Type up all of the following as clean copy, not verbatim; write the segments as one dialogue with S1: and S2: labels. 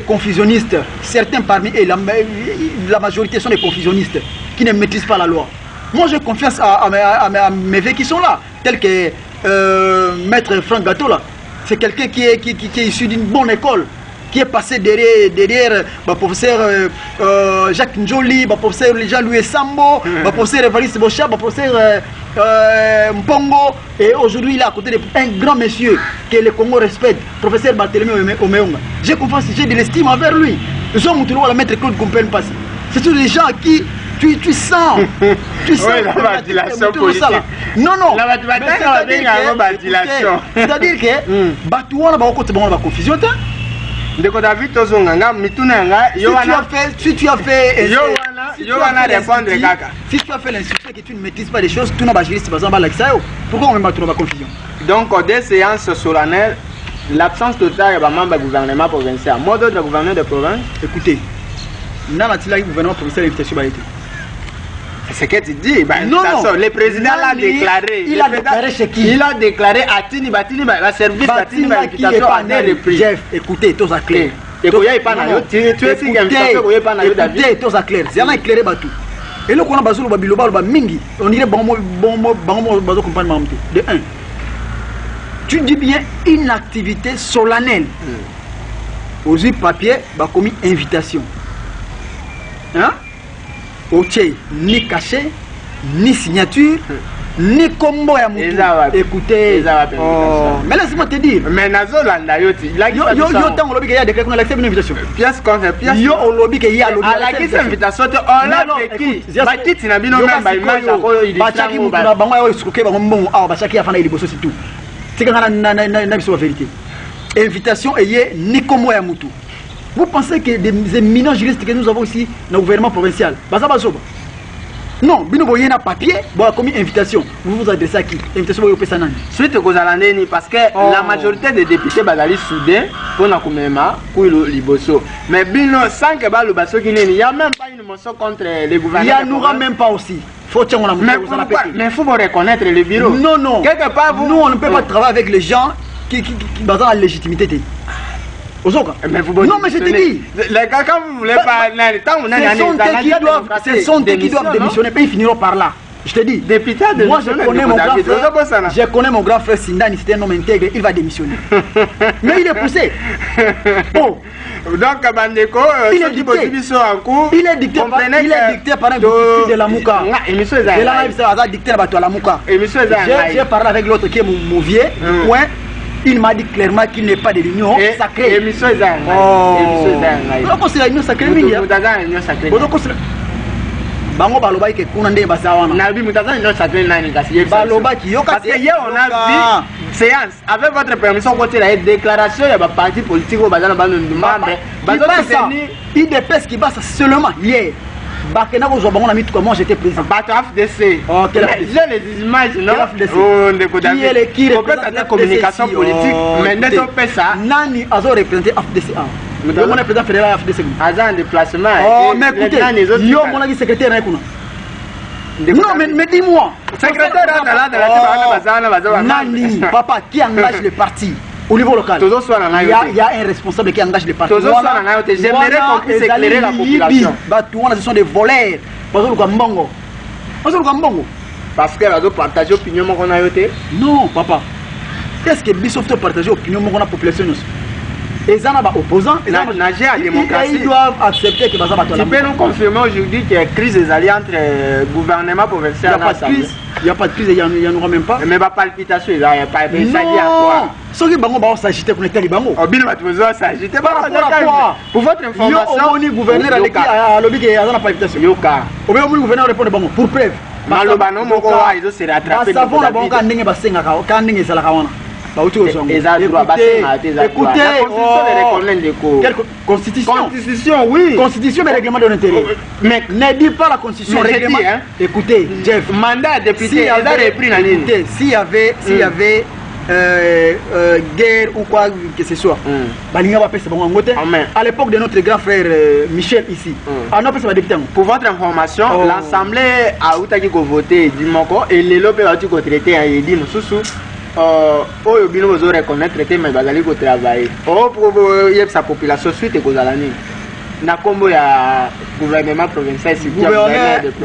S1: Confusionnistes, certains parmi eux, la majorité sont des confusionnistes qui ne maîtrisent pas la loi. Moi j'ai confiance à mes vieux qui sont là, tels que Maître Franck Gâteau là. C'est quelqu'un qui est issu d'une bonne école, qui est passé derrière le professeur Jacques Njoli, le professeur Jean-Louis Sambo, le professeur Evariste Bocha, le professeur Mpongo, et aujourd'hui il est à côté d'un grand monsieur que le Congo respecte, professeur Barthélemy Omeonga. J'ai confiance, j'ai de l'estime envers lui. Nous sommes tous les maître Claude Compagne passé. C'est tous des gens à qui tu sens. Tu sens
S2: la ventilation politique.
S1: Non, non.
S2: C'est-à-dire
S1: que Batouana va au la confusion. Si tu as fait l'insulte et que tu ne maîtrises pas les choses, tu n'as pas juriste, pourquoi on met la confusion?
S2: Donc, des séances solennelles, l'absence totale des membres du gouvernement provincial. Moi, d'autres gouverneurs de province.
S1: Écoutez, n'a pas le gouvernement provincial l'invitation a été.
S2: C'est ce que tu dis.
S1: Non, non.
S2: Le président l'a déclaré.
S1: Il a déclaré chez qui?
S2: Il a déclaré à Tini Batini, la service Batini,
S1: l'invitation a été repris. Jeff, écoutez, tous à clair.
S2: Écoutez,
S1: tous à clair. C'est un éclairé Batou. Et là, on a besoin de Biloba, Mingi. On dirait bon, de 1. Tu dis bien une activité solennelle. Aux yeux papier, bah commis invitation. Hein? Ok, ni cachet, ni signature, ni combo à moutou. Écoutez, mais laisse-moi te dire.
S2: Mais Nazolanda,
S1: yo tant au lobby qu'il y a des qu'on accepte une invitation.
S2: Pièce contre pièce.
S1: Yo au lobby qu'il y a
S2: à la qui invitation, on l'a qui. Bakiti na bino même ba image ko il
S1: Bachaki mutuna bango yo escroquer bango mbongo ah Bachaki afana il bosso c'est tout. C'est quand na biso la vérité. Invitation ayé ni combo à moutou. Vous pensez que des éminents juristes que nous avons ici dans le gouvernement provincial, non, bino boye na papier, bon comme invitation. Vous vous adressez à qui? Invitation boye pesa nani?
S2: Suite aux alandeni parce que la majorité des députés bazali soudés pour na kumema ku liboso. Mais bino sans que ba le baso qui il y a même pas une motion contre les gouvernements.
S1: Il y en aura même pas aussi. Faut tiens on a
S2: mais faut reconnaître le bureau.
S1: Non non.
S2: Quelque part vous
S1: nous on ne peut pas travailler avec les gens qui basent la légitimité.
S2: Mais vous
S1: non mais je te dis,
S2: les gars quand vous voulez pas,
S1: ce sont eux qui doivent démissionner, puis ils finiront par là. Je te dis, moi je connais mon grand frère Sindani, c'est un homme intègre, il va démissionner. Mais il est poussé. Oh.
S2: Donc Bandeko,
S1: il est dicté par un député de la Mouka. Et là il s'est dicté à la Mouka. J'ai parlé avec l'autre qui est mon vieux, point. Il m'a dit clairement qu'il n'est pas de l'union sacrée.
S2: Émission est
S1: c'est la union sacrée. Bango baloba ke kuna nde basawana.
S2: Na bi mutaza union sacrée nani kasi.
S1: Baloba ki yoka
S2: parce que hier on a vu séance avec votre permission côté la déclaration ya ba parti politique au bazana bando membre.
S1: Il dépêche qui passe seulement hier. Bakena ko zobango na mitu comment j'étais président.
S2: Bato FDC.
S1: Oh, quel
S2: FDC? J'ai les images non.
S1: Oh, ndeko David. Qui est
S2: la communication politique mais ne to pas ça.
S1: Nani azo représenter FDC. Mon président fédéral FDC.
S2: Agent de déplacement.
S1: Oh, mais écoutez, yo mon ami secrétaire na kuna. Non, mais dis-moi.
S2: Secrétaire là.
S1: Nani, papa, qui engage le parti au niveau local? Il y a un responsable qui engage le parti.
S2: J'aimerais qu'on puisse éclairer la population.
S1: Ce sont des voleurs.
S2: Parce que nous partagons l'opinion qu'on a eu.
S1: Non, papa. Qu'est-ce que Bissoft partage l'opinion de la population? Et ça, les opposants, ils doivent accepter que ça va.
S2: Tu peux nous confirmer aujourd'hui qu'il y a une crise des alliances entre gouvernement provincial et
S1: il n'y a pas de crise, il n'y en aura même pas.
S2: Mais pas palpitation, il n'y a pas de
S1: non. Ceux qui vont s'agiter pour les talibans.
S2: S'agiter
S1: pour votre information, le gouverneur a lobby qui a la palpitation. Au même gouverneur répond pour preuve.
S2: Malobano moko ils se rattraper.
S1: Ça va bon quand ndenge basenga quand ndenge sala kawana.
S2: Écoutez,
S1: constitution, oui. Constitution, mais règlement de l'intérieur. Mais ne dis pas la constitution, règlement. Écoutez, Jeff,
S2: mandat député,
S1: s'il y avait guerre ou quoi que ce soit, à l'époque de notre grand frère Michel ici,
S2: pour votre information, l'Assemblée a voté du Moko et les lobes ont traité à Edim Soussou. oyo bino bozo reconnaître te mais bazali ko travailler pour sa population suite ekozala nini na kombo ya gouvernement provincial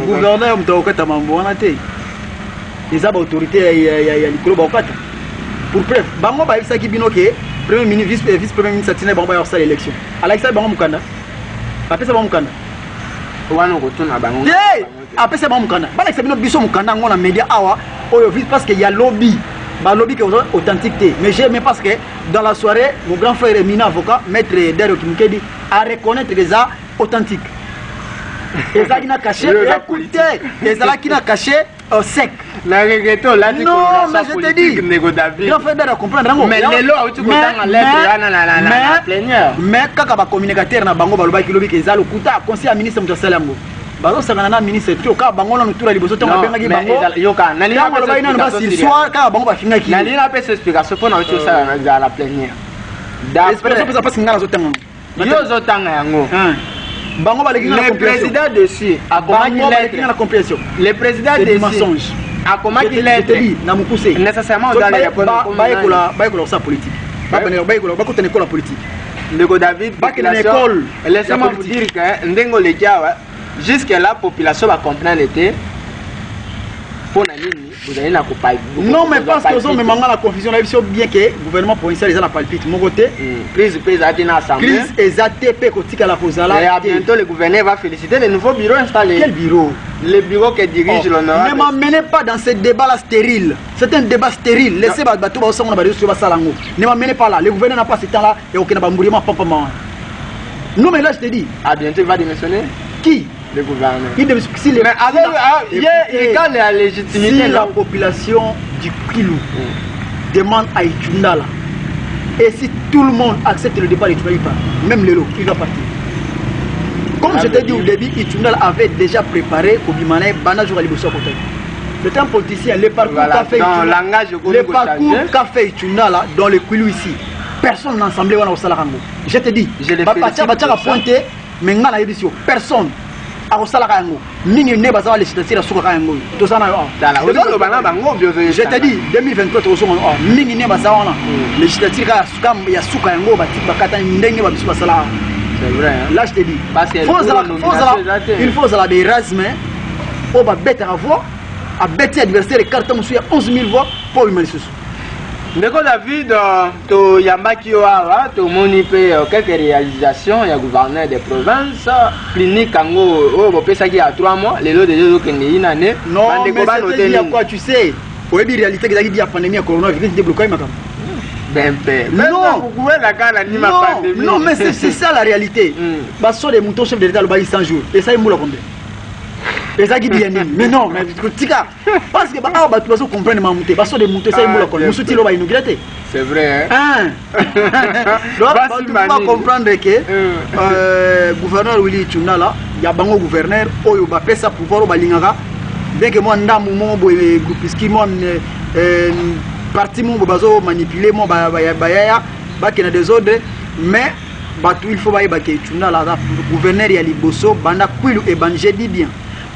S1: gouverneur mutokata mambo wana te eza ba autorité ya likolo ba okata pour preuve bango ba yebisaki bino ke premier ministre vice premier ministre atina bango ba yosala élection alakisa bango mukanda apesa bango mukanda
S2: wana kotuna bango
S1: apesa bango mukanda balakisa bino biso mukanda ngo na média awa oyo vite parce que y a lobby ba lobby qui est authentique té mais j'aime parce que dans la soirée mon grand frère éminent avocat maître Dario Kimukedi a reconnaître les arts authentiques et ça qui n'a caché écoutez et ça qui n'a caché sec
S2: la regretto là
S1: non mais je te dis grand frère Dario comprendre
S2: mais lelo autu ko tanga lettre na plénière
S1: mais kaka ba communicateur na bango ba lobaki lobby ke za lokuta conseiller ministre Mutasalambo bazo sangana na ministre tu ka bango na tura liboso tonga bengaki bango
S2: yoka nani na
S1: ba ina na basi soir ka bango ba fingaki
S2: nani na pesa explication pour na uti sala na la plénière
S1: d'après pesa pas ngana zo tanga
S2: yo zo tanga yango
S1: bango ba leki na
S2: le président dessus a comment
S1: la compréhension
S2: le président
S1: des mensonges
S2: a comment il est
S1: na mukuse
S2: nécessairement on doit les répondre
S1: ba école sa politique ba école ba ko tene école politique
S2: ndeko David
S1: ba ke na école
S2: laissez-moi vous dire que ndengo le jawa jusque là la population va comprendre était pour nini vous allez na couper
S1: non mais parce que ils ont même la confusion là bien que gouvernement provincial ils ont la palpite mon côté
S2: crise à une assemblée
S1: crise exacte ko tika la posala
S2: et bientôt le gouverneur va féliciter les nouveaux bureaux installés.
S1: Quel bureau?
S2: Le bureau que dirige l'honorable.
S1: Ne m'emmenez pas dans ce débat là stérile. C'est un débat stérile. Laissez bateau ba osanga ba reçu ba salango. Ne m'emmenez pas là. Le gouverneur n'a pas ce temps là et aucun ba mourima papa maman. Non mais là je te dis.
S2: À bientôt il va démissionner.
S1: Qui?
S2: Le gouverneur.
S1: Il démissionne si les.
S2: Mais il quand la légitimité
S1: si la population du Kilou demande à Itundala et si tout le monde accepte le départ d'Itundala, même Lelo, il va partir. Comme je t'ai dit au début, Itundala avait déjà préparé au Bimané Banajour à Liboso Côté. Le temps politicien, le parcours qu'a fait Itundala dans le Kilou ici, personne n'a semblé au Salarango. Je te dis, Bapatia a pointé, mais n'a pas édition. Personne. A Salarango. Nini ne baza les citer sur Rango. Tout ça na je te dis 2023 to so nini ne baza wana les citer ka suka ya suka yango bakata ndenge ba bisu basala.
S2: C'est vrai.
S1: Là je te dis parce que il faut la Erasme au ba bête à voix à bête adversaire carte musu ya 11 000 voix pour humain sous.
S2: Ndeko David to yambaki wa to moni pe quelques réalisations ya gouverneur des provinces clinique ango o bopesa ki à 3 mois les lots de deux que ni nane
S1: bandeko ba noter quoi tu sais au début réalité que la pandémie à coronavirus débloqué makam
S2: ben non vous pouvez la gana ni ma pandémie
S1: non mais c'est ça la réalité ba so des moutons chef de l'état le bail 100 jours et ça il moula combien et ça qui bien mais non mais tika parce que ba tu vas comprendre ma montée parce que des moutons ça il moula combien musuti lo ba inauguré
S2: c'est vrai
S1: hein tu vas comprendre que gouverneur Willy Tchunala ya bango gouverneur oyo ba pesa pouvoir ba lingaka bien que moi ndamu mo boy groupiski moi parti mo bazo manipuler mo ba qui na des ordres mais batu il faut ba ke Tchunala gouverneur ya Liboso banda kwilu e banje dit bien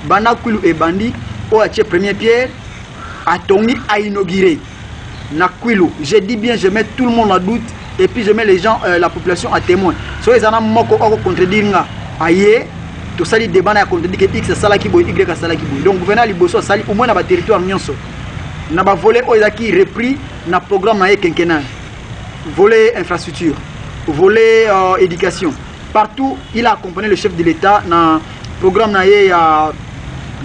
S1: banda kwilu e bandi o a premier pierre a tongi a inauguré na kwilu je dis bien je mets tout le monde en doute et puis je mets les gens la population à témoin so ils en a moko ko contredire nga aye to sali débat na contredire que x sala ki boy y sala ki boy donc gouverneur Liboso sali au moins na ba territoire nyonso na ba volet o ezaki repris na programme na quinquennal volet infrastructure volet éducation partout il a accompagné le chef de l'état na programme na ya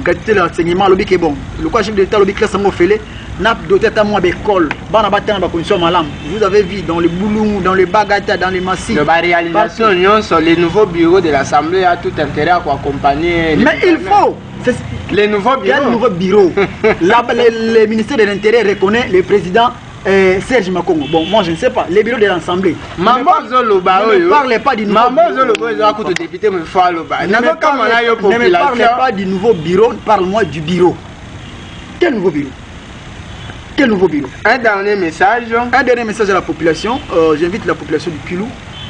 S1: gâter l'enseignement lobby que bon le quoi chef de l'état lobby classe ngo fele n'a doté ta moi d'école bana batana ba condition malam vous avez vu dans le Boulou dans les Bagata dans les Massifs
S2: de réalisation union sur les nouveaux bureaux de l'Assemblée a tout intérêt à accompagner
S1: mais il faut
S2: les nouveaux bureaux
S1: il y a de nouveaux bureaux là le ministère de l'Intérieur reconnaît le président Serge Makongo. Bon, moi je ne sais pas. Les bureaux de l'Assemblée.
S2: Ne parlez
S1: pas du nouveau Ne me parlez pas du nouveau bureau. Parle-moi du bureau. Quel nouveau bureau? Quel nouveau bureau?
S2: Un dernier message.
S1: Un dernier message à la population. J'invite la population du Kilou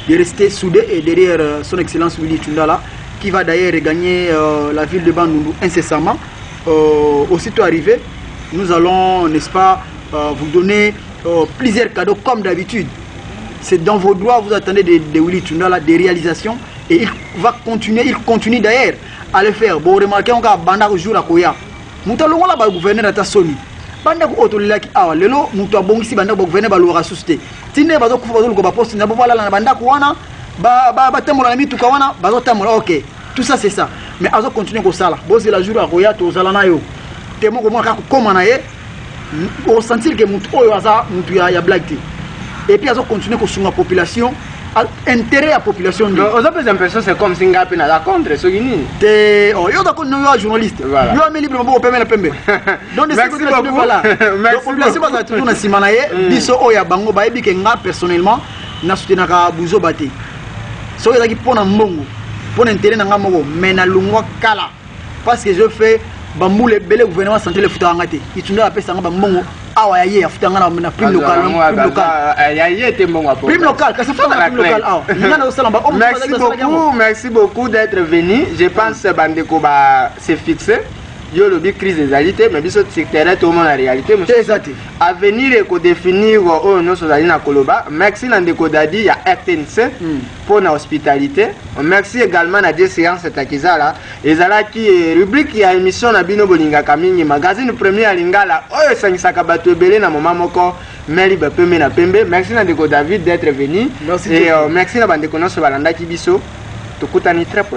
S1: de rester soudée et derrière son excellence Willy Tchundala, qui va d'ailleurs regagner la ville de Bandundu incessamment. Aussitôt arrivé, nous allons, n'est-ce pas, vous donner plusieurs cadeaux comme d'habitude. C'est dans vos droits, vous attendez de Willy Tundala des réalisations et il continue d'ailleurs à le faire. Bon, remarquez, on a banda jour à Koya. Moutalongo la ba gouverneur à Sony. Banda ko otolila ki awa lelo mutu abongisi banda ko gouverneur ba lora susté. Tine bazo kufa bazo ko ba poste na bovala na banda ko wana ba temola na mituka wana bazo temola OK. Tout ça c'est ça. Mais azo continuer ko sala. Bozi la jour à Koya to sala na yo. Temo ko mo ka koma na ye. Au sentir que mutu oyo aza mutu ya blague. Et puis azo continuer ko sunga population. Intérêt à la population.
S2: Aux autres impressions, c'est comme si on a la contre ce qui
S1: est. Oh, yo d'accord, nous sommes journalistes.
S2: Voilà.
S1: Yo ameli libre pour permettre la pembe. Donc
S2: merci beaucoup.
S1: Voilà. Donc population va toujours na simanaye. Biso oya bango ba ebi ke nga personnellement na soutenaka buzo bate. So ezaki pona mbongo, pona intérêt na nga moko, mais na lungwa kala. Parce que je fais bamboule belé gouvernement santé le futa ngate. Itunda la pesa nga mbongo. Awa yaye afuta nga na prime local. Prime local, parce que c'est pas prime local.
S2: Merci beaucoup d'être venu. Je pense que Bandeko c'est fixé. Yo le crise des réalités, mais biso secteur tout le monde la réalité. À venir et définir nos sociétés na Koloba. Merci Nandeko Dadi, il y a RTNC pour la hospitalité. Merci également à des séances Takizala. Et là qui rubrique il y a émission na Bino Bolinga Kamini magazine premier à Lingala. Oh Sangisaka Bato Belé na moment moko Meli Bapembe na Pembe. Merci Nandeko David d'être venu. Et merci na Bandeko no Balanda Kibiso. Tukutani très proche.